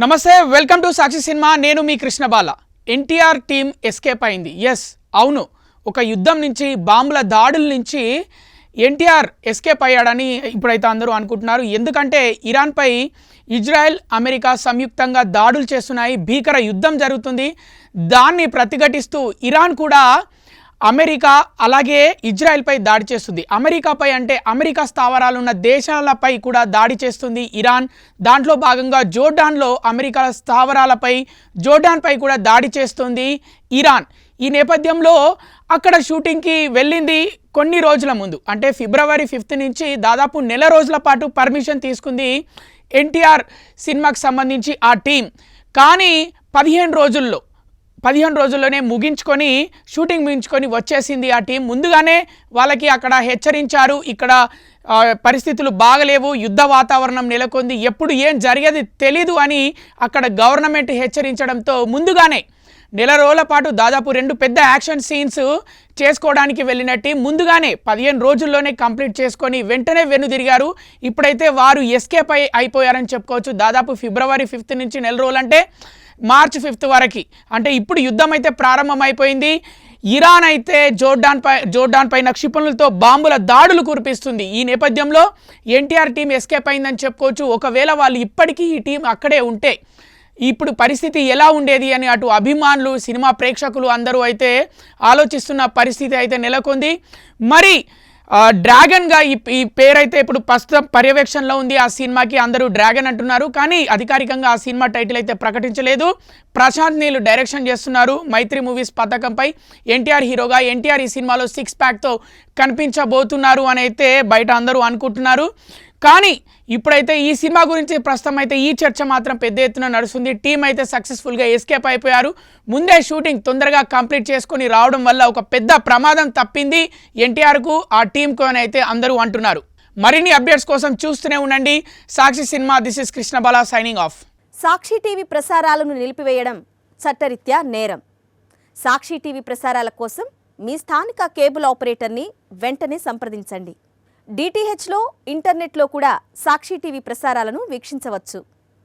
నమస్తే, welcome to Sakshi cinema. నేను మీ కృష్ణబాల. NTR team escape అయింది. ఎస్, అవును, ఒక యుద్ధం నుంచి, బాంబుల దాడుల నుంచి ఎన్టీఆర్ ఎస్కేప్ అయ్యాడని ఇప్పుడైతే అందరూ అనుకుంటున్నారు. ఎందుకంటే ఇరాన్పై ఇజ్రాయెల్, అమెరికా సంయుక్తంగా దాడులు చేస్తున్నాయి. భీకర యుద్ధం జరుగుతుంది. దాన్ని ప్రతిఘటిస్తూ ఇరాన్ కూడా అమెరికా అలాగే ఇజ్రాయెల్పై దాడి చేస్తుంది. అమెరికాపై అంటే అమెరికా స్థావరాలు ఉన్న దేశాలపై కూడా దాడి చేస్తుంది ఇరాన్. దాంట్లో భాగంగా జోర్డాన్లో అమెరికా స్థావరాలపై, జోర్డాన్పై కూడా దాడి చేస్తుంది ఇరాన్. ఈ నేపథ్యంలో అక్కడ షూటింగ్కి వెళ్ళింది కొన్ని రోజుల ముందు, అంటే ఫిబ్రవరి 5 నుంచి దాదాపు నెల రోజుల పాటు పర్మిషన్ తీసుకుంది ఎన్టీఆర్ సినిమాకి సంబంధించి ఆ టీం. కానీ 15 రోజుల్లోనే ముగించుకొని, షూటింగ్ ముగించుకొని వచ్చేసింది ఆ టీం. ముందుగానే వాళ్ళకి అక్కడ హెచ్చరించారు, ఇక్కడ పరిస్థితులు బాగలేవు, యుద్ధ వాతావరణం నెలకొంది, ఎప్పుడు ఏం జరిగేది తెలీదు అని అక్కడ గవర్నమెంట్ హెచ్చరించడంతో ముందుగానే నెల రోజుల పాటు దాదాపు 2 పెద్ద యాక్షన్ సీన్స్ చేసుకోవడానికి వెళ్ళిన టీం ముందుగానే 15 రోజుల్లోనే కంప్లీట్ చేసుకొని వెంటనే వెనుదిరిగారు. ఇప్పుడైతే వారు ఎస్కేప్ అయిపోయారని చెప్పుకోవచ్చు. దాదాపు ఫిబ్రవరి 5 నుంచి నెల రోజులంటే మార్చ్ 5 వరకు, అంటే ఇప్పుడు యుద్ధం అయితే ప్రారంభమైపోయింది. ఇరాన్ అయితే జోర్డాన్ పైన క్షిపణులతో బాంబుల దాడులు కురిపిస్తుంది. ఈ నేపథ్యంలో ఎన్టీఆర్ టీం ఎస్కేప్ అయిందని చెప్పుకోవచ్చు. ఒకవేళ వాళ్ళు ఇప్పటికీ ఈ టీం అక్కడే ఉంటే ఇప్పుడు పరిస్థితి ఎలా ఉండేది అని అటు అభిమానులు, సినిమా ప్రేక్షకులు అందరూ అయితే ఆలోచిస్తున్న పరిస్థితి అయితే నెలకొంది. మరి డ్రాగన్గా ఈ పేరైతే ఇప్పుడు ప్రస్తుతం పర్యవేక్షణలో ఉంది. ఆ సినిమాకి అందరూ డ్రాగన్ అంటున్నారు, కానీ అధికారికంగా ఆ సినిమా టైటిల్ అయితే ప్రకటించలేదు. ప్రశాంత్ నీల్ డైరెక్షన్ చేస్తున్నారు. మైత్రి మూవీస్ పథకంపై ఎన్టీఆర్ హీరోగా. ఎన్టీఆర్ ఈ సినిమాలో 6 ప్యాక్తో కనిపించబోతున్నారు అని అయితే బయట అందరూ అనుకుంటున్నారు. కానీ ఇప్పుడైతే ఈ సినిమా గురించి ప్రస్తుతం అయితే ఈ చర్చ మాత్రం పెద్ద ఎత్తున నడుస్తుంది. టీం అయితే సక్సెస్ఫుల్గా ఎస్కేప్ అయిపోయారు. ముందే షూటింగ్ తొందరగా కంప్లీట్ చేసుకొని రావడం వల్ల ఒక పెద్ద ప్రమాదం తప్పింది ఎన్టీఆర్కు, ఆ టీంకు అని అయితే అందరూ అంటున్నారు. మరిన్ని అప్డేట్స్ కోసం చూస్తూనే ఉండండి Sakshi cinema. This is Krishnabala signing off. Sakshi TV ప్రసారాలను నిలిపివేయడం చట్టరీత్యా నేరం. సాక్షి టీవీ ప్రసారాల కోసం మీ స్థానిక కేబుల్ ఆపరేటర్ని వెంటనే సంప్రదించండి. DTHలో, ఇంటర్నెట్లో కూడా సాక్షి టీవీ ప్రసారాలను వీక్షించవచ్చు.